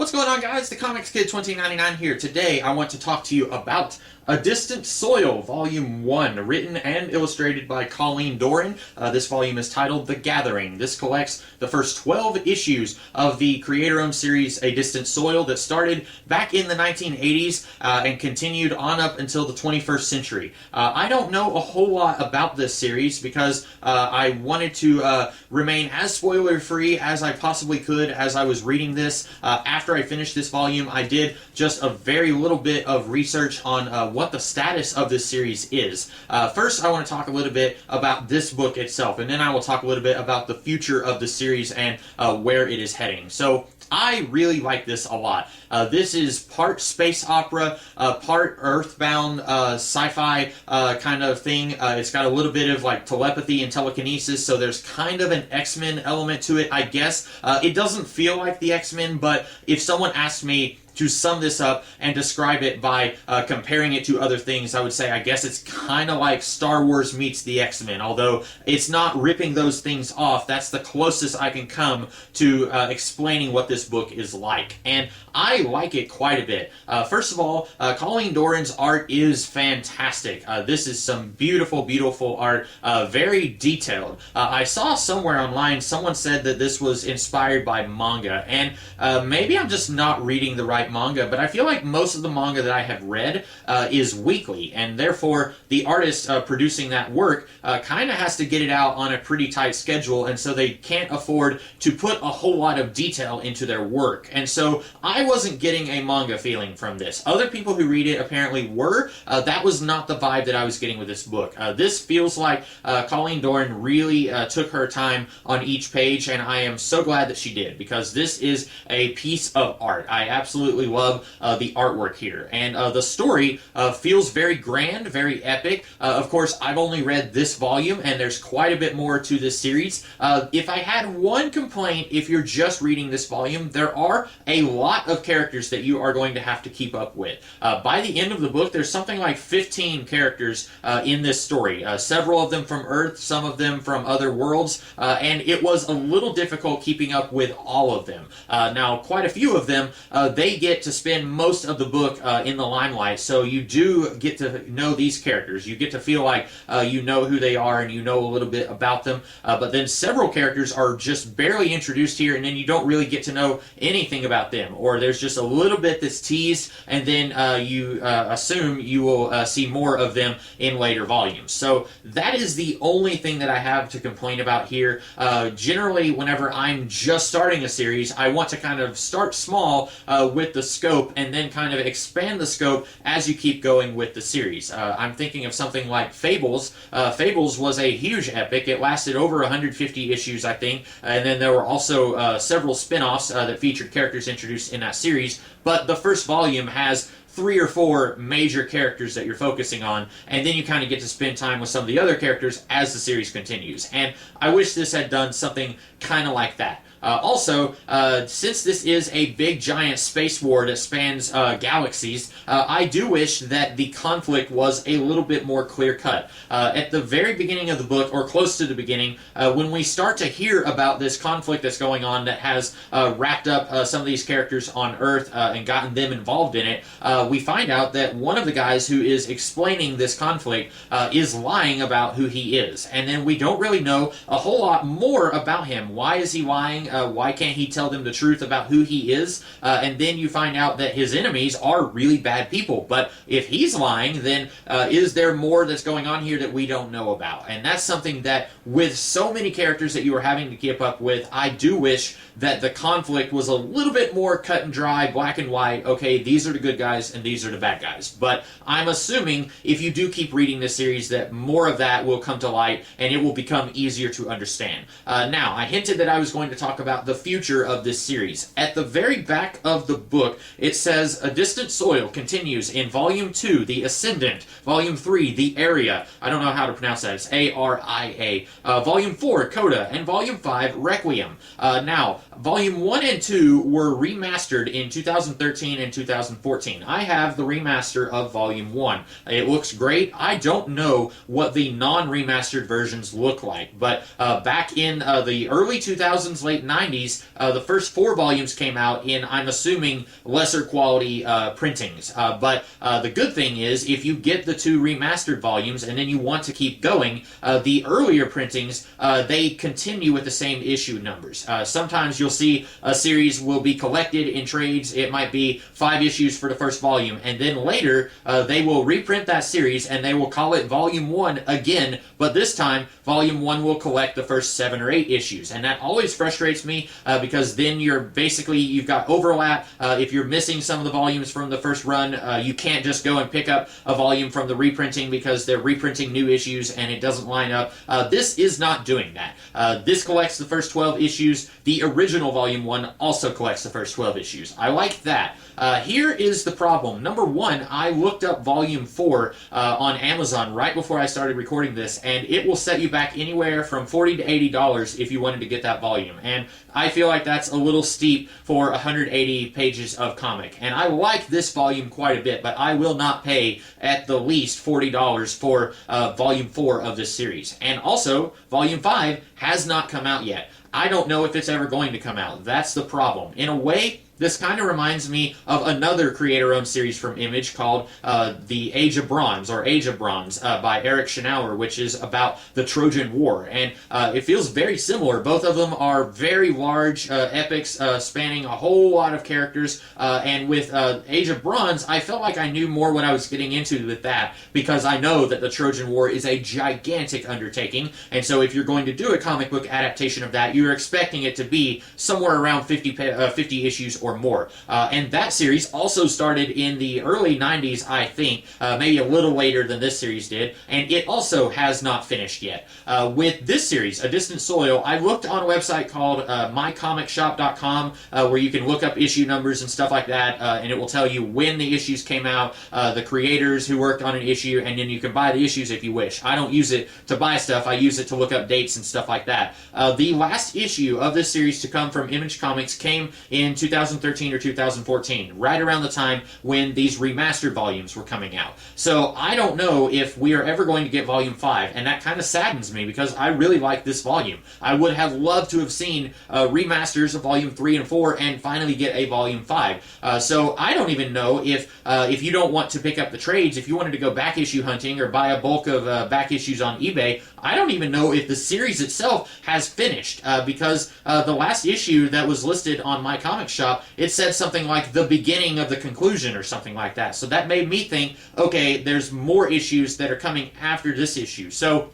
What's going on, guys? The Comics Kid 2099 here. Today I want to talk to you about A Distant Soil, Volume 1, written and illustrated by Colleen Doran. This volume is titled The Gathering. This collects the first 12 issues of the creator-owned series A Distant Soil that started back in the 1980s and continued on up until the 21st century. I don't know a whole lot about this series because I wanted to remain as spoiler-free as I possibly could as I was reading this. After I finished this volume, I did just a very little bit of research on what the status of this series is. First, I want to talk a little bit about this book itself, and then I will talk a little bit about the future of the series and where it is heading. So, I really like this a lot. This is part space opera, part earthbound sci-fi kind of thing. It's got a little bit of like telepathy and telekinesis, so there's kind of an X-Men element to it, I guess. It doesn't feel like the X-Men, but if someone asked me to sum this up and describe it by comparing it to other things, I would say I guess it's kind of like Star Wars meets the X-Men, although it's not ripping those things off. That's the closest I can come to explaining what this book is like, and I like it quite a bit. First of all, Colleen Doran's art is fantastic. This is some beautiful, beautiful art, very detailed. I saw somewhere online someone said that this was inspired by manga, and maybe I'm just not reading the right manga, but I feel like most of the manga that I have read is weekly, and therefore the artist producing that work kind of has to get it out on a pretty tight schedule, and so they can't afford to put a whole lot of detail into their work. And so I wasn't getting a manga feeling from this. Other people who read it apparently were. That was not the vibe that I was getting with this book. This feels like Colleen Doran really took her time on each page, and I am so glad that she did, because this is a piece of art. I absolutely love the artwork here, and the story feels very grand, very epic. Of course, I've only read this volume, and there's quite a bit more to this series. If I had one complaint, if you're just reading this volume, there are a lot of characters that you are going to have to keep up with. By the end of the book, there's something like 15 characters in this story, several of them from Earth, some of them from other worlds, and it was a little difficult keeping up with all of them. Now, quite a few of them, they get to spend most of the book in the limelight, so you do get to know these characters. You get to feel like you know who they are and you know a little bit about them, but then several characters are just barely introduced here, and then you don't really get to know anything about them, or there's just a little bit that's teased, and then you assume you will see more of them in later volumes. So that is the only thing that I have to complain about here. Generally, whenever I'm just starting a series, I want to kind of start small with the scope and then kind of expand the scope as you keep going with the series. I'm thinking of something like Fables. Fables was a huge epic. It lasted over 150 issues, I think, and then there were also several spin-offs that featured characters introduced in that series, but the first volume has 3 or 4 major characters that you're focusing on, and then you kind of get to spend time with some of the other characters as the series continues. And I wish this had done something kind of like that. Also, since this is a big giant space war that spans galaxies, I do wish that the conflict was a little bit more clear-cut. At the very beginning of the book, or close to the beginning, when we start to hear about this conflict that's going on that has wrapped up some of these characters on Earth and gotten them involved in it, we find out that one of the guys who is explaining this conflict is lying about who he is. And then we don't really know a whole lot more about him. Why is he lying? Why can't he tell them the truth about who he is? And then you find out that his enemies are really bad people. But if he's lying, then is there more that's going on here that we don't know about? And that's something that, with so many characters that you are having to keep up with, I do wish that the conflict was a little bit more cut and dry, black and white. Okay, these are the good guys and these are the bad guys. But I'm assuming if you do keep reading this series that more of that will come to light and it will become easier to understand. Now, I hinted that I was going to talk about the future of this series. At the very back of the book, it says, A Distant Soil continues in Volume 2, The Ascendant, Volume 3, The Area. I don't know how to pronounce that. It's A-R-I-A. Volume 4, Coda, and Volume 5, Requiem. Now, Volume 1 and 2 were remastered in 2013 and 2014. I have the remaster of Volume 1. It looks great. I don't know what the non-remastered versions look like, but back in the early 2000s, late 90s, the first 4 volumes came out in, I'm assuming, lesser quality printings. But the good thing is, if you get the 2 remastered volumes and then you want to keep going, the earlier printings, they continue with the same issue numbers. Sometimes you'll see a series will be collected in trades. It might be 5 issues for the first volume, and then later they will reprint that series and they will call it Volume 1 again, but this time Volume 1 will collect the first 7 or 8 issues, and that always frustrates me because then you've got overlap. If you're missing some of the volumes from the first run, you can't just go and pick up a volume from the reprinting because they're reprinting new issues and it doesn't line up. This is not doing that. This collects the first 12 issues. The original Volume 1 also collects the first 12 issues. I like that. Here is the problem. Number one, I looked up Volume 4 on Amazon right before I started recording this, and it will set you back anywhere from $40 to $80 if you wanted to get that volume. And I feel like that's a little steep for 180 pages of comic. And I like this volume quite a bit, but I will not pay at the least $40 for Volume 4 of this series. And also, Volume 5 has not come out yet. I don't know if it's ever going to come out. That's the problem. In a way, this kind of reminds me of another creator-owned series from Image called The Age of Bronze, or Age of Bronze, by Eric Schnauer, which is about the Trojan War. And it feels very similar. Both of them are very large epics spanning a whole lot of characters. And with Age of Bronze, I felt like I knew more what I was getting into with that, because I know that the Trojan War is a gigantic undertaking. And so if you're going to do a comic book adaptation of that, you're expecting it to be somewhere around 50 issues or more. And that series also started in the early 90s, I think, maybe a little later than this series did, and it also has not finished yet. With this series, A Distant Soil, I looked on a website called mycomicshop.com where you can look up issue numbers and stuff like that, and it will tell you when the issues came out, the creators who worked on an issue, and then you can buy the issues if you wish. I don't use it to buy stuff, I use it to look up dates and stuff like that. The last issue of this series to come from Image Comics came in 2013 or 2014, right around the time when these remastered volumes were coming out. So I don't know if we are ever going to get Volume 5, and that kind of saddens me because I really like this volume. I would have loved to have seen remasters of Volume 3 and 4 and finally get a Volume 5. So I don't even know if you don't want to pick up the trades, if you wanted to go back issue hunting or buy a bulk of back issues on eBay, I don't even know if the series itself has finished because the last issue that was listed on my comic shop, it said something like the beginning of the conclusion or something like that. So that made me think, okay, there's more issues that are coming after this issue. So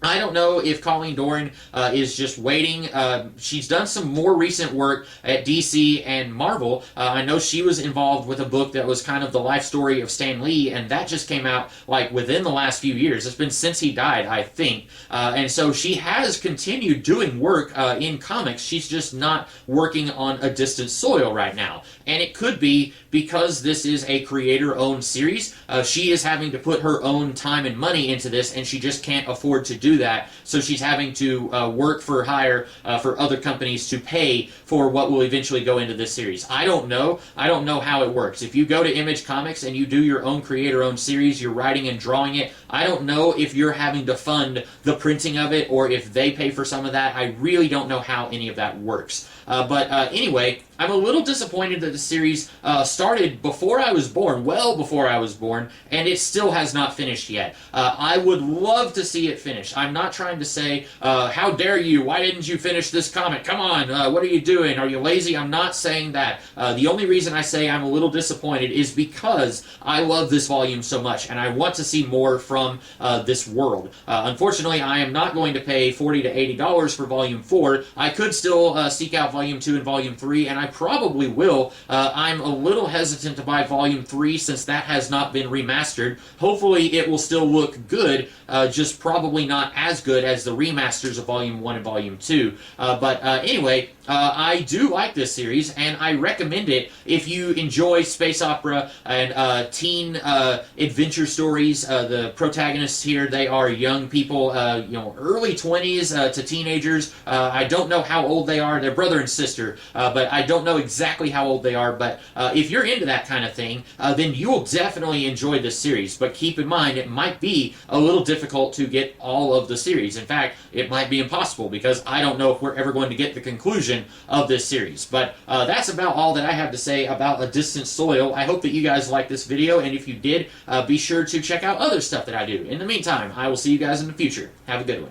I don't know if Colleen Doran is just waiting. She's done some more recent work at DC and Marvel. I know she was involved with a book that was kind of the life story of Stan Lee, and that just came out like within the last few years. It's been since he died, I think. And so she has continued doing work in comics. She's just not working on A Distant Soil right now. And it could be because this is a creator-owned series. She is having to put her own time and money into this, and she just can't afford to do that, so she's having to work for hire for other companies to pay for what will eventually go into this series. I don't know how it works. If you go to Image Comics and you do your own creator-owned series, you're writing and drawing it, I don't know if you're having to fund the printing of it or if they pay for some of that. I really don't know how any of that works. But anyway, I'm a little disappointed that the series started before I was born, well before I was born, and it still has not finished yet. I would love to see it finish. I'm not trying to say, how dare you, why didn't you finish this comic? Come on, what are you doing? Are you lazy? I'm not saying that. The only reason I say I'm a little disappointed is because I love this volume so much, and I want to see more from this world. Unfortunately, I am not going to pay $40 to $80 for Volume 4. I could still seek out Volume 2 and Volume 3, and I probably will. I'm a little hesitant to buy Volume 3 since that has not been remastered. Hopefully it will still look good, just probably not as good as the remasters of Volume 1 and Volume 2. But anyway, I do like this series, and I recommend it if you enjoy space opera and teen adventure stories. The protagonists here, they are young people, early 20s to teenagers. I don't know how old they are. They're brother and sister, but I don't don't know exactly how old they are, but if you're into that kind of thing, then you will definitely enjoy this series. But keep in mind, it might be a little difficult to get all of the series. In fact, it might be impossible because I don't know if we're ever going to get the conclusion of this series. But that's about all that I have to say about A Distant Soil. I hope that you guys liked this video, and if you did, be sure to check out other stuff that I do. In the meantime, I will see you guys in the future. Have a good one.